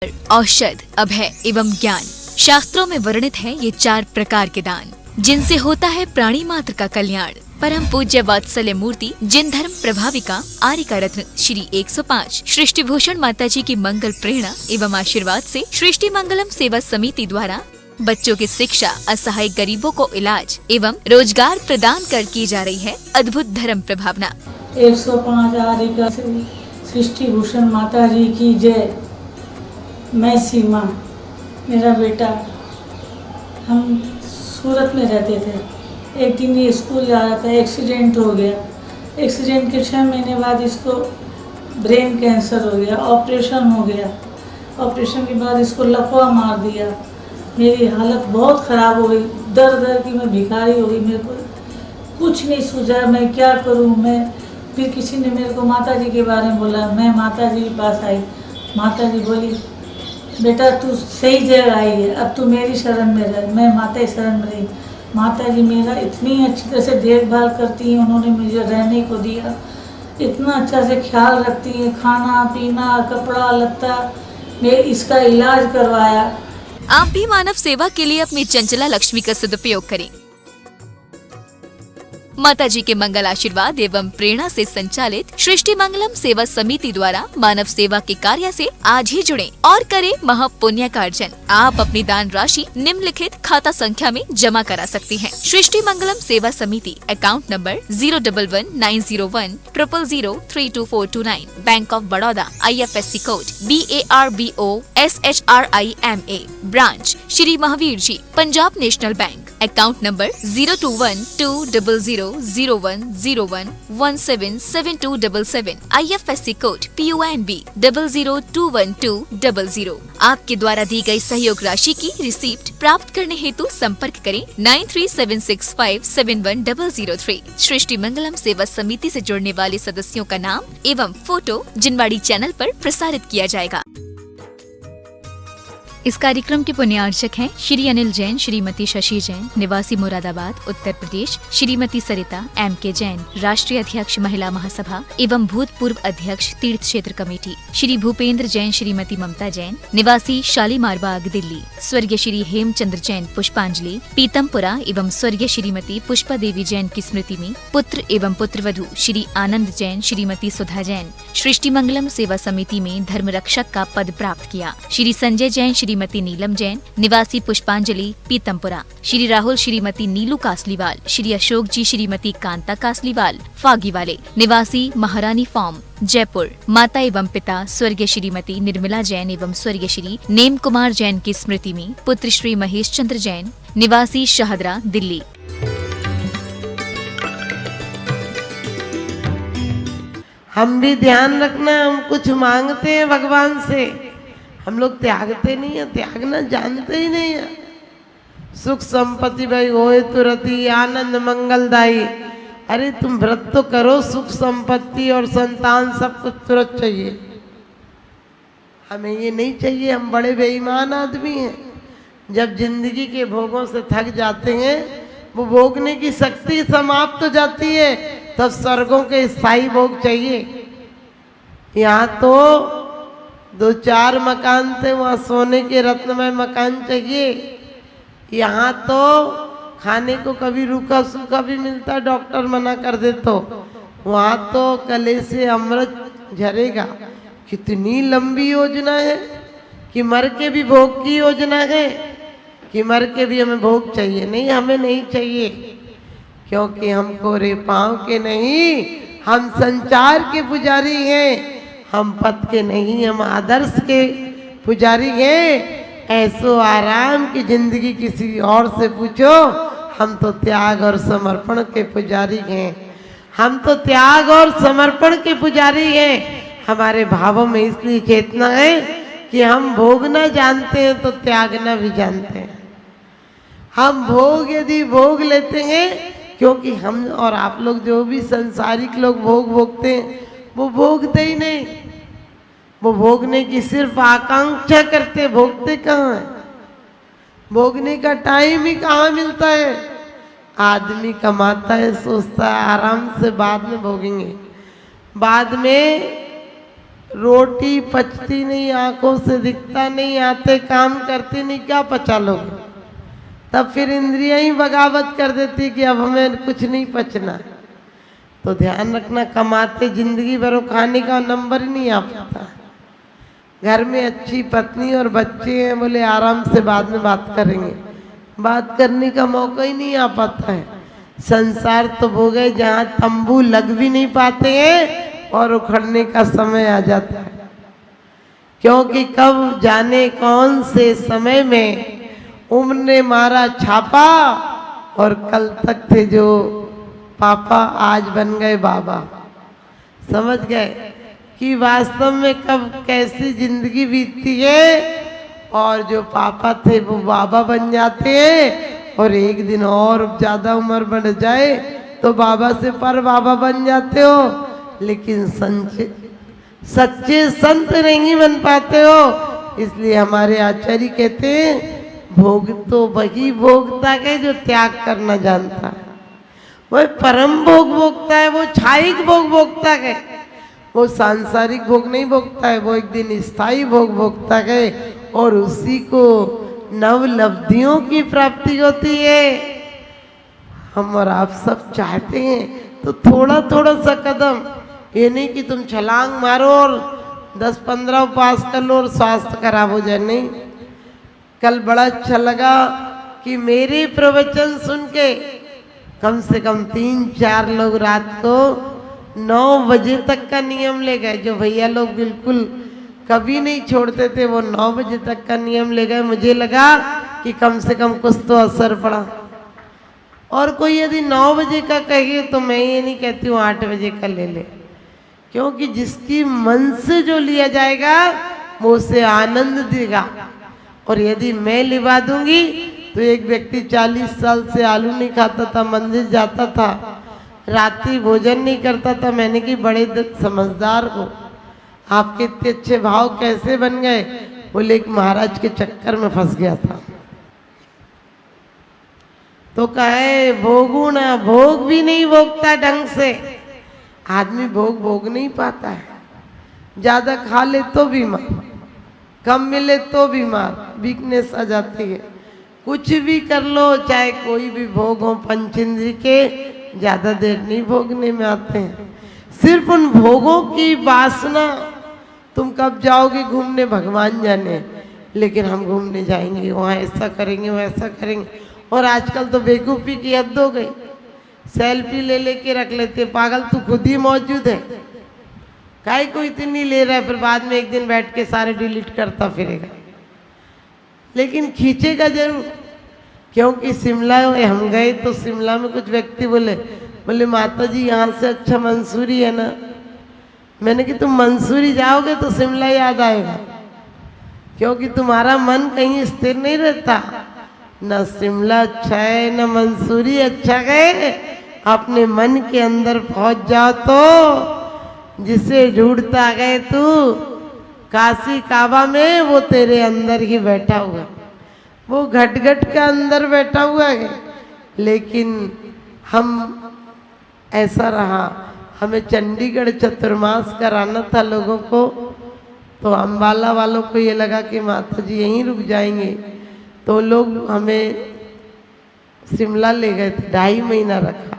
औषध, अभय एवं ज्ञान। शास्त्रों में वर्णित है ये 4 प्रकार के दान, जिनसे होता है प्राणी मात्र का कल्याण। परम पूज्य वात्सल्य मूर्ति जिन धर्म प्रभाविका आर्यका रत्न श्री 105 सृष्टि भूषण माता जी की मंगल प्रेरणा एवं आशीर्वाद से सृष्टि मंगलम सेवा समिति द्वारा बच्चों की शिक्षा, असहाय गरीबों को इलाज एवं रोजगार प्रदान कर की जा रही है अद्भुत धर्म प्रभावना। 105 आर्यका सृष्टि भूषण माता जी की जय। मैं सीमा, मेरा बेटा, हम सूरत में रहते थे। एक दिन ये स्कूल जा रहा था, एक्सीडेंट हो गया। एक्सीडेंट के 6 महीने बाद इसको ब्रेन कैंसर हो गया, ऑपरेशन हो गया। ऑपरेशन के बाद इसको लकवा मार दिया। मेरी हालत बहुत ख़राब हो गई, दर दर की मैं भिखारी हो गई। मेरे को कुछ नहीं सूझा, मैं क्या करूं। मैं फिर किसी ने मेरे को माता जी के बारे में बोला। मैं माता जी के पास आई। माता जी बोली, बेटा तू सही जगह आई है, अब तू मेरी शरण में रह। मैं माता की शरण में रही। माता जी मेरा इतनी अच्छी तरह से देखभाल करती हैं। उन्होंने मुझे रहने को दिया, इतना अच्छा से ख्याल रखती हैं, खाना पीना, कपड़ा लत्ता। मैं इसका इलाज करवाया। आप भी मानव सेवा के लिए अपनी चंचला लक्ष्मी का सदुपयोग करें। माता जी के मंगल आशीर्वाद एवं प्रेरणा से संचालित सृष्टि मंगलम सेवा समिति द्वारा मानव सेवा के कार्य से आज ही जुड़ें और करें महापुण्य का अर्जन। आप अपनी दान राशि निम्नलिखित खाता संख्या में जमा करा सकती हैं। सृष्टि Mangalam Seva Samiti, account number 0119010003249, bank of Baroda, IFSC code BARBO SHRIMA, branch Shri Mahavir ji, Punjab national bank, account number 0212000101177277, IFSC code PONB 0021200। आपके द्वारा दी गई सहयोग राशि की रिसीप्ट प्राप्त करने हेतु संपर्क करें 9376571003। सृष्टि मंगलम सेवा समिति से जुड़ने वाले सदस्यों का नाम एवं फोटो जिनवाड़ी चैनल पर प्रसारित किया जाएगा। इस कार्यक्रम के पुण्यार्चक हैं श्री अनिल जैन, श्रीमती शशि जैन, निवासी मुरादाबाद, उत्तर प्रदेश, श्रीमती सरिता MK जैन, राष्ट्रीय अध्यक्ष महिला महासभा एवं भूतपूर्व अध्यक्ष तीर्थ क्षेत्र कमेटी, श्री भूपेंद्र जैन, श्रीमती ममता जैन, निवासी शालीमार बाग, दिल्ली, स्वर्गीय श्री हेमचंद्र जैन पुष्पांजलि, पीतमपुरा एवं स्वर्गीय श्रीमती पुष्पा देवी जैन की स्मृति में पुत्र एवं पुत्रवधू श्री आनंद जैन, श्रीमती सुधा जैन सृष्टि मंगलम सेवा समिति में धर्म रक्षक का पद प्राप्त किया। श्री संजय जैन, श्रीमती नीलम जैन, निवासी पुष्पांजलि, पीतमपुरा, श्री राहुल, श्रीमती नीलू कासलीवाल, श्री अशोक जी, श्रीमती कांता कासलीवाल, फागीवाले, निवासी महारानी फॉर्म, जयपुर, माता एवं पिता स्वर्गीय श्रीमती निर्मला जैन एवं स्वर्गीय श्री नेम कुमार जैन की स्मृति में पुत्र श्री महेश चंद्र जैन, निवासी शाहदरा, दिल्ली। हम भी ध्यान रखना, हम कुछ मांगते हैं भगवान से, हम लोग त्यागते नहीं है, त्यागना जानते ही नहीं है। सुख संपत्ति भाई होए तुरती, आनंद मंगलदायी। अरे तुम व्रत तो करो, सुख संपत्ति और संतान सब कुछ तुरंत चाहिए। हमें ये नहीं चाहिए, हम बड़े बेईमान आदमी हैं। जब जिंदगी के भोगों से थक जाते हैं, वो भोगने की शक्ति समाप्त हो जाती है, तब स्वर्गों के स्थायी भोग चाहिए। यहाँ तो 2-4 मकान थे, वहाँ सोने के रत्नमय मकान चाहिए। यहाँ तो खाने को कभी रूखा सूखा भी मिलता, डॉक्टर मना कर दे तो। वहाँ तो कले से अमृत झरेगा। कितनी लंबी योजना है कि मर के भी भोग की योजना है, कि मर के भी हमें भोग चाहिए। नहीं, हमें नहीं चाहिए, क्योंकि हमको रे पाँव के नहीं, हम संचार के पुजारी हैं। हम पद के नहीं, हम आदर्श के पुजारी हैं। ऐसो आराम की जिंदगी किसी और से पूछो, हम तो त्याग और समर्पण के पुजारी हैं। हम तो त्याग और समर्पण के पुजारी हैं। हमारे भावों में इसलिए चेतना है कि हम भोगना जानते हैं तो त्यागना भी जानते हैं। हम भोग यदि भोग लेते हैं, क्योंकि हम और आप लोग जो भी संसारिक लोग भोग भोगते हैं, वो भोगते ही नहीं। वो भोगने की सिर्फ आकांक्षा करते, भोगते कहाँ है? भोगने का टाइम ही कहाँ मिलता है? आदमी कमाता है, सोचता है आराम से बाद में भोगेंगे। बाद में रोटी पचती नहीं, आंखों से दिखता नहीं, आते काम करती नहीं, क्या पचा लोगे? तब फिर इंद्रियां ही बगावत कर देती कि अब हमें कुछ नहीं पचना। तो ध्यान रखना, कमाते जिंदगी भर वो खाने का नंबर ही नहीं आ पाता। घर में अच्छी पत्नी और बच्चे हैं, बोले आराम से बाद में बात करेंगे, बात करने का मौका ही नहीं आ पाता है। संसार तो वो गए जहाँ तंबू लग भी नहीं पाते हैं और उखड़ने का समय आ जाता है, क्योंकि कब जाने कौन से समय में उम्र ने मारा छापा और कल तक थे जो पापा आज बन गए बाबा। समझ गए कि वास्तव में कब कैसी जिंदगी बीतती है, और जो पापा थे वो बाबा बन जाते हैं, और एक दिन और ज्यादा उम्र बढ़ जाए तो बाबा से पर बाबा बन जाते हो, लेकिन सच्चे संत नहीं बन पाते हो। इसलिए हमारे आचार्य कहते हैं, भोग तो वही भोगता है जो त्याग करना जानता है। वह परम भोग भोगता है, वो छायिक भोग भोगता है, वो सांसारिक भोग नहीं भोगता है, वो एक दिन स्थायी भोग भोगता है, और उसी को नव लब्धियों की प्राप्ति होती है। हम और आप सब चाहते हैं तो थोड़ा थोड़ा सा कदम, ये नहीं कि तुम छलांग मारो और 10-15 पास कर लो और स्वास्थ्य खराब हो जाए, नहीं। कल बड़ा अच्छा लगा कि मेरे प्रवचन सुन के कम से कम 3-4 लोग रात को 9 बजे तक का नियम ले गए। जो भैया लोग बिल्कुल कभी नहीं छोड़ते थे, वो 9 बजे तक का नियम ले गए। मुझे लगा कि कम से कम कुछ तो असर पड़ा। और कोई यदि 9 बजे का कहे तो मैं ये नहीं कहती हूँ 8 बजे का ले ले, क्योंकि जिसकी मन से जो लिया जाएगा वो उसे आनंद देगा। और यदि मैं लिवा दूंगी तो एक व्यक्ति 40 साल से आलू नहीं खाता था, मंदिर जाता था, रात्रि भोजन नहीं करता था। मैंने कि बड़े समझदार को, आपके इतने अच्छे भाव कैसे बन गए? बोले एक महाराज के चक्कर में फंस गया था। तो कहे भोगू ना, भोग भी नहीं भोगता ढंग से। आदमी भोग भोग नहीं पाता है, ज्यादा खा ले तो बीमार, कम मिले तो बीमार, वीकनेस आ जाती है। कुछ भी कर लो, चाहे कोई भी भोग हो, पंचेंद्रिय के ज्यादा देर नहीं भोगने में आते हैं। सिर्फ उन भोगों की वासना, तुम कब जाओगे घूमने भगवान जाने, लेकिन हम घूमने जाएंगे, वहाँ ऐसा करेंगे वैसा करेंगे। और आजकल तो बेवकूफ़ी की हद हो गई, सेल्फी ले लेके रख लेते। पागल, तू खुद ही मौजूद है, काहे को इतनी ले रहा है, फिर बाद में एक दिन बैठ के सारे डिलीट करता फिरेगा। लेकिन खींचेगा जरूर, क्योंकि शिमला हम गए तो शिमला में कुछ व्यक्ति बोले माता जी यहाँ से अच्छा मंसूरी है ना। मैंने कि तुम मंसूरी जाओगे तो शिमला याद आएगा, क्योंकि तुम्हारा मन कहीं स्थिर नहीं रहता। न शिमला अच्छा है न मंसूरी अच्छा है। अपने मन के अंदर पहुंच जाओ तो जिसे ढूंढता गए तू काशी काबा में, वो तेरे अंदर ही बैठा हुआ, वो घट घट के अंदर बैठा हुआ है। लेकिन हम ऐसा रहा, हमें चंडीगढ़ चतुर्मास कराना था लोगों को, तो अम्बाला वालों को ये लगा कि माता जी यहीं रुक जाएंगे, तो लोग हमें शिमला ले गए थे। 2.5 महीना रखा,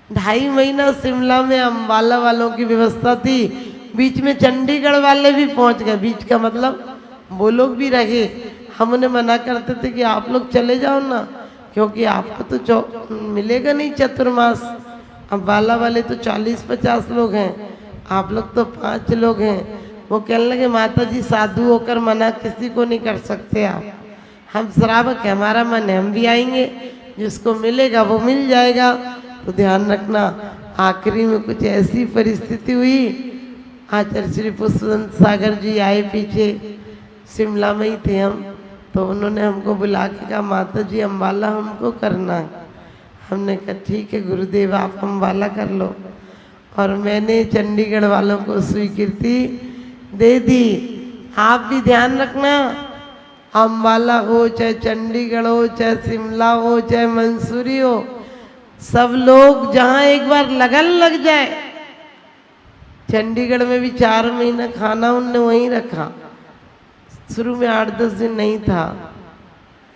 2.5 महीना शिमला में अम्बाला वालों की व्यवस्था थी। बीच में चंडीगढ़ वाले भी पहुंच गए, बीच का मतलब वो लोग भी रहे। हम उन्हें मना करते थे कि आप लोग चले जाओ ना, क्योंकि आपको तो मिलेगा नहीं चतुर्मास। अम्बाला वाले तो 40-50 लोग हैं, आप लोग तो 5 लोग हैं। वो कहने लगे माता जी साधु होकर मना किसी को नहीं कर सकते आप, हम श्रावक है, हमारा मन है, हम भी आएंगे, जिसको मिलेगा वो मिल जाएगा। तो ध्यान रखना, आखिरी में कुछ ऐसी परिस्थिति हुई, आचार्य श्री पुष्पवंत सागर जी आए पीछे, शिमला में ही थे हम, तो उन्होंने हमको बुला के कहा माता जी अम्बाला हमको करना है। हमने कहा ठीक है गुरुदेव आप अम्बाला कर लो। और मैंने चंडीगढ़ वालों को स्वीकृति दे दी। आप भी ध्यान रखना, अम्बाला हो चाहे चंडीगढ़ हो चाहे शिमला हो चाहे मंसूरी हो, सब लोग जहाँ एक बार लगन लग जाए, चंडीगढ़ में भी 4 महीना खाना उनने वहीं रखा। शुरू में 8-10 दिन नहीं था,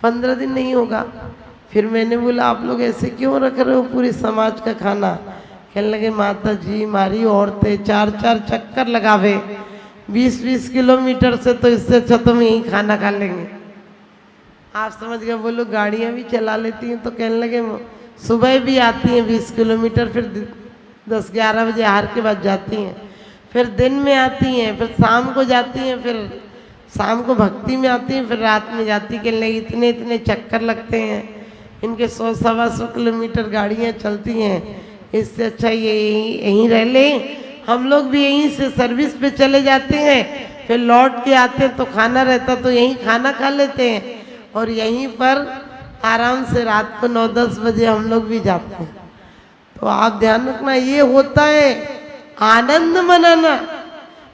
15 दिन नहीं होगा। फिर मैंने बोला आप लोग ऐसे क्यों रख रहे हो पूरे समाज का खाना? कहने लगे माता जी हमारी औरतें 4-4 चक्कर लगावे 20-20 किलोमीटर से, तो इससे अच्छा तो हम यहीं खाना खा लेंगे। आप समझ गए। बोलो गाड़ियाँ भी चला लेती हैं, तो कहने लगे सुबह भी आती हैं 20 किलोमीटर, फिर 10-11 बजे आहार के बाद जाती हैं, फिर दिन में आती हैं, फिर शाम को जाती हैं, फिर शाम को भक्ति में आती हैं, फिर रात में जाती। कहने लगे इतने इतने चक्कर लगते हैं इनके, 100-125 किलोमीटर गाड़ियाँ चलती हैं, इससे अच्छा ये यहीं रह लें। हम लोग भी यहीं से सर्विस पे चले जाते हैं, फिर लौट के आते हैं तो खाना रहता तो यहीं खाना खा लेते हैं, और यहीं पर आराम से रात को 9-10 बजे हम लोग भी जाते हैं। तो आप ध्यान रखना, ये होता है आनंद मनाना।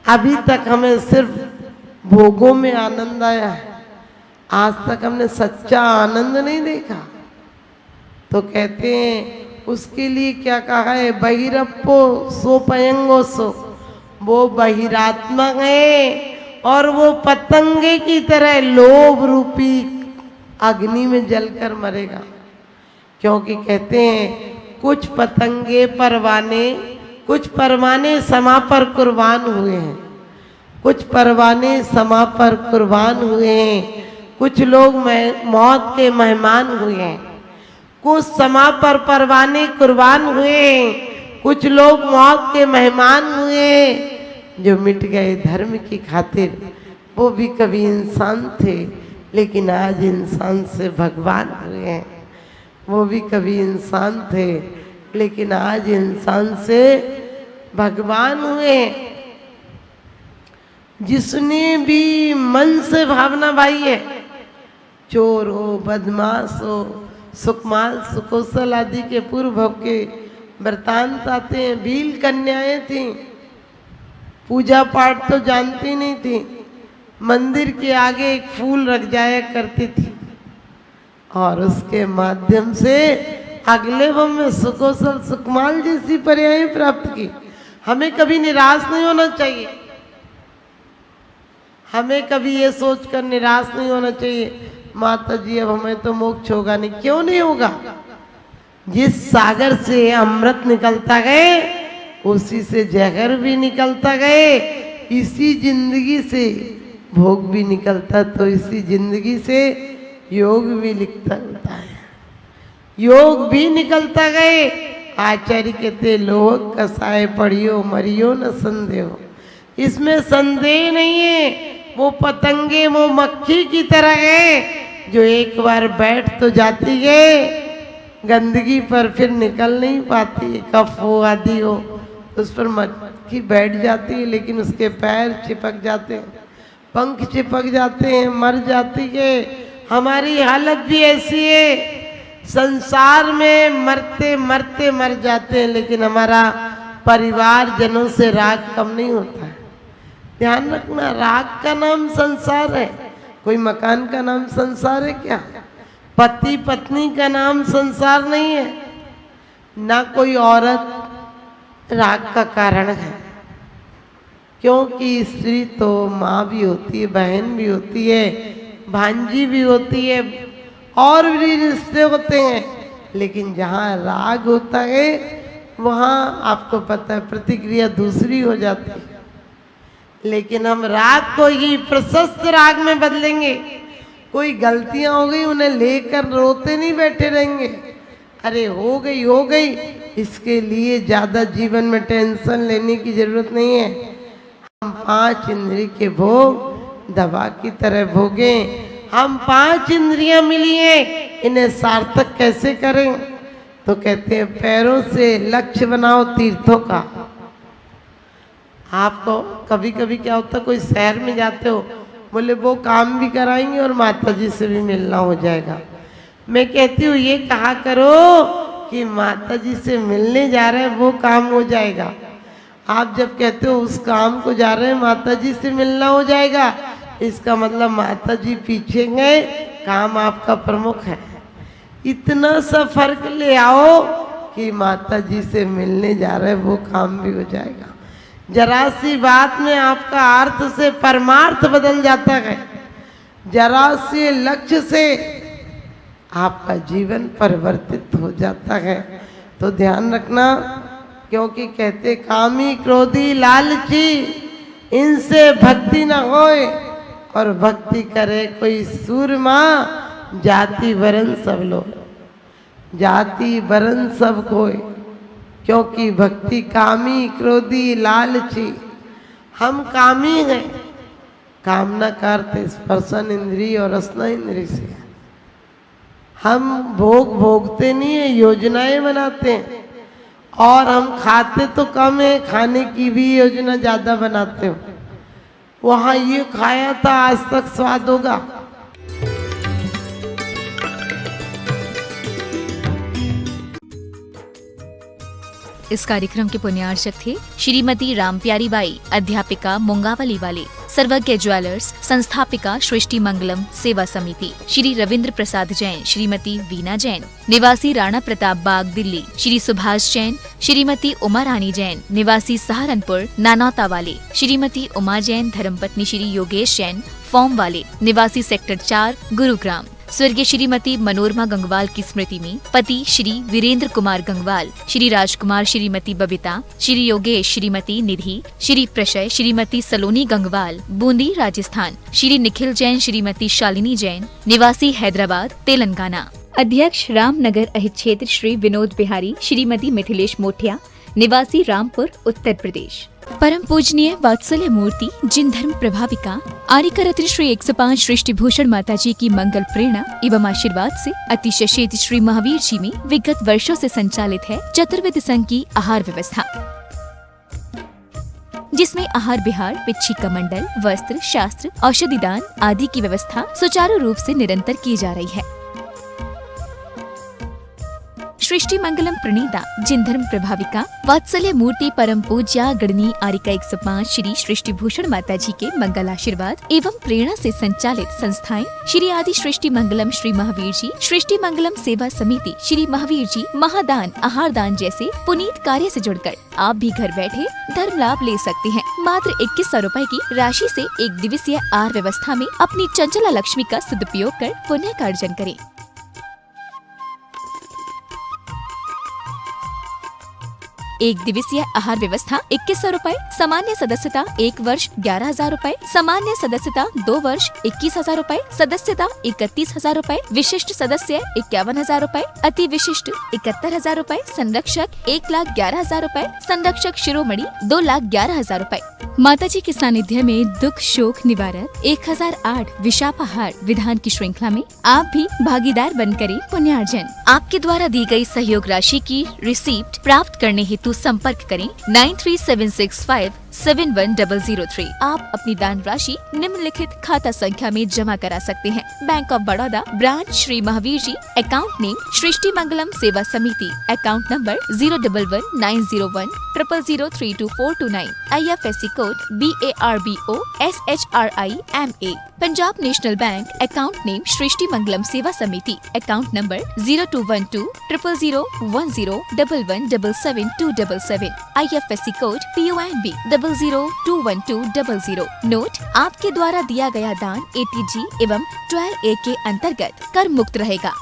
अभी तक हमें सिर्फ भोगों में आनंद आया है, आज तक हमने सच्चा आनंद नहीं देखा। तो कहते हैं उसके लिए क्या कहा है, बहिरप्पो सो पयंगो सो, वो बहिरात्मा है और वो पतंगे की तरह लोभ रूपी अग्नि में जलकर मरेगा। क्योंकि कहते हैं कुछ पतंगे परवाने, कुछ परवाने समा पर कुर्बान हुए हैं, कुछ परवाने समा पर कुर्बान हुए हैं, कुछ लोग मौत के मेहमान हुए हैं, कुछ समा पर परवाने कुर्बान हुए हैं, कुछ लोग मौत के मेहमान हुए हैं जो मिट गए धर्म की खातिर। वो भी कभी इंसान थे लेकिन आज इंसान से भगवान हुए हैं। वो भी कभी इंसान थे लेकिन आज इंसान से भगवान हुए हैं। जिसने भी मन से भावना भाई है, चोर हो, बदमाश हो, सुकमाल सुकोसल आदि के पूर्व भव के वृतांत आते हैं। भील कन्याएं थी, पूजा पाठ तो जानती नहीं थी, मंदिर के आगे एक फूल रख जाया करती थी और उसके माध्यम से अगले भव में सुकोसल सुकमाल जैसी पर्याय प्राप्त की। हमें कभी निराश नहीं होना चाहिए, हमें कभी ये सोचकर निराश नहीं होना चाहिए माता जी अब हमें तो मोक्ष होगा नहीं। क्यों नहीं होगा? जिस सागर से अमृत निकलता गए उसी से जहर भी निकलता गए, इसी जिंदगी से भोग भी निकलता, तो इसी जिंदगी से योग भी लिखता होता है, योग भी निकलता गए। आचार्य कहते लोह कसाय पढ़ियो मरियो न संदेह, इसमें संदेह नहीं है। वो पतंगे वो मक्खी की तरह है जो एक बार बैठ तो जाती है गंदगी पर, फिर निकल नहीं पाती। कफ हो आदि हो उस पर मक्खी बैठ जाती है लेकिन उसके पैर चिपक जाते हैं, पंख चिपक जाते हैं, मर जाती है। हमारी हालत भी ऐसी है, संसार में मरते मरते मर जाते हैं लेकिन हमारा परिवार जनों से राग कम नहीं होता है। ध्यान रखना, राग का नाम संसार है, कोई मकान का नाम संसार है क्या? पति पत्नी का नाम संसार नहीं है, ना कोई औरत राग का कारण है। क्योंकि स्त्री तो माँ भी होती है, बहन भी होती है, भांजी भी होती है, और भी रिश्ते होते हैं, लेकिन जहाँ राग होता है वहाँ आपको पता है प्रतिक्रिया दूसरी हो जाती है। लेकिन हम राग को ही प्रशस्त राग में बदलेंगे। कोई गलतियां हो गई उन्हें लेकर रोते नहीं बैठे रहेंगे, अरे हो गई, इसके लिए ज्यादा जीवन में टेंशन लेने की जरूरत नहीं है। हम 5 इंद्रिय के भोग दवा की तरह भोगे। हम 5 इंद्रियां मिली हैं, इन्हें सार्थक कैसे करें? तो कहते हैं पैरों से लक्ष्य बनाओ तीर्थों का। आपको कभी कभी क्या होता है, कोई शहर में जाते हो, बोले वो काम भी कराएंगे और माता जी से भी मिलना हो जाएगा। मैं कहती हूँ ये कहा करो कि माता जी से मिलने जा रहे हैं वो काम हो जाएगा। आप जब कहते हो उस काम को जा रहे हैं माता जी से मिलना हो जाएगा, इसका मतलब माता जी पीछे गए, काम आपका प्रमुख है। इतना सा फर्क ले आओ कि माता जी से मिलने जा रहे हैं वो काम भी हो जाएगा। जरा सी बात में आपका अर्थ से परमार्थ बदल जाता है, जरा से लक्ष्य से आपका जीवन परिवर्तित हो जाता है। तो ध्यान रखना, क्योंकि कहते कामी क्रोधी लालची इनसे भक्ति न होए, और भक्ति करे कोई सूरमा, जाति वरण सब लोग, जाति वरण सब कोई। क्योंकि भक्ति कामी क्रोधी लालची, हम कामी हैं, कामना करते स्पर्शन इंद्रिय और रसना इंद्रिय से। हम भोग भोगते नहीं है, योजनाएं बनाते हैं। और हम खाते तो कम है, खाने की भी योजना ज्यादा बनाते हो। वहां ये खाया था, आज तक स्वाद होगा। इस कार्यक्रम के पुण्यार्चक थे श्रीमती रामप्यारी बाई, अध्यापिका मुंगावली वाले, सर्वज्ञ ज्वेलर्स, संस्थापिका सृष्टि मंगलम सेवा समिति, श्री रविंद्र प्रसाद जैन, श्रीमती वीना जैन, निवासी राणा प्रताप बाग दिल्ली, श्री सुभाष जैन, श्रीमती उमा रानी जैन, निवासी सहारनपुर नानौता वाले, श्रीमती उमा जैन, धर्मपत्नी श्री योगेश जैन, फॉर्म वाले, निवासी सेक्टर 4 गुरुग्राम। स्वर्गीय श्रीमती मनोरमा गंगवाल की स्मृति में पति श्री वीरेंद्र कुमार गंगवाल, श्री राजकुमार, श्रीमती बबीता, श्री योगेश, श्रीमती निधि, श्री प्रशय, श्रीमती सलोनी गंगवाल, बूंदी राजस्थान, श्री निखिल जैन, श्रीमती शालिनी जैन, निवासी हैदराबाद तेलंगाना। अध्यक्ष रामनगर अहित क्षेत्र श्री विनोद बिहारी, श्रीमती मिथिलेश मोठिया, निवासी रामपुर उत्तर प्रदेश। परम पूजनीय वात्सल्य मूर्ति जिन धर्म प्रभाविका आर्यका रत्न श्री 105 सृष्टि भूषण माता जी की मंगल प्रेरणा एवं आशीर्वाद से अतिशय क्षेत्र श्री महावीर जी में विगत वर्षों से संचालित है चतुर्विध संघ की आहार व्यवस्था, जिसमें आहार विहार, पिच्छी का मंडल, वस्त्र, शास्त्र, औषधि दान आदि की व्यवस्था सुचारू रूप से निरंतर की जा रही है। सृष्टि मंगलम प्रणीता जिन धर्म प्रभाविका वात्सल्य मूर्ति परम पूज्या गणनी आर्यका 105 श्री सृष्टि भूषण माता जी के मंगल आशीर्वाद एवं प्रेरणा से संचालित संस्थाएं श्री आदि सृष्टि मंगलम श्री महावीर जी, सृष्टि मंगलम सेवा समिति, श्री महावीर जी, महादान, आहार दान जैसे पुनीत कार्य से जुड़कर आप भी घर बैठे धर्म लाभ ले सकते हैं। मात्र 2100 रुपए की राशि से एक दिवसीय आहार व्यवस्था में अपनी चंचला लक्ष्मी का सदुपयोग कर पुण्य का अर्जन करें। एक दिवसीय आहार व्यवस्था 2100 रुपए, सामान्य सदस्यता 1 वर्ष 11,000 रुपए, सामान्य सदस्यता 2 वर्ष 21,000 रुपए, सदस्यता 31,000 रुपए, विशिष्ट सदस्य 51,000 रुपए, अति विशिष्ट 71,000 रुपए, संरक्षक 1,11,000 रुपए, संरक्षक शिरोमणि 2,11,000 रुपए। माता जी के सानिध्य में दुख शोक निवारक 1008 विशापाहार विधान की श्रृंखला में आप भी भागीदार बनकर पुण्यार्जन। आपके द्वारा दी गई सहयोग राशि की रिसीप्ट प्राप्त करने हेतु संपर्क करें 9376571003। आप अपनी दान राशि निम्नलिखित खाता संख्या में जमा करा सकते हैं। Bank of Baroda, branch Shri Mahavir ji, account name Srishti Mangalam Seva Samiti, account number 011901000322429, IFSC code BARBO SHRIMA। Punjab national bank, account name Srishti Mangalam Seva Samiti, account number 0212000111777277, IFSC code PONB 00212000। Note: आपके द्वारा दिया गया दान ATG एवं 12A के अंतर्गत कर मुक्त रहेगा।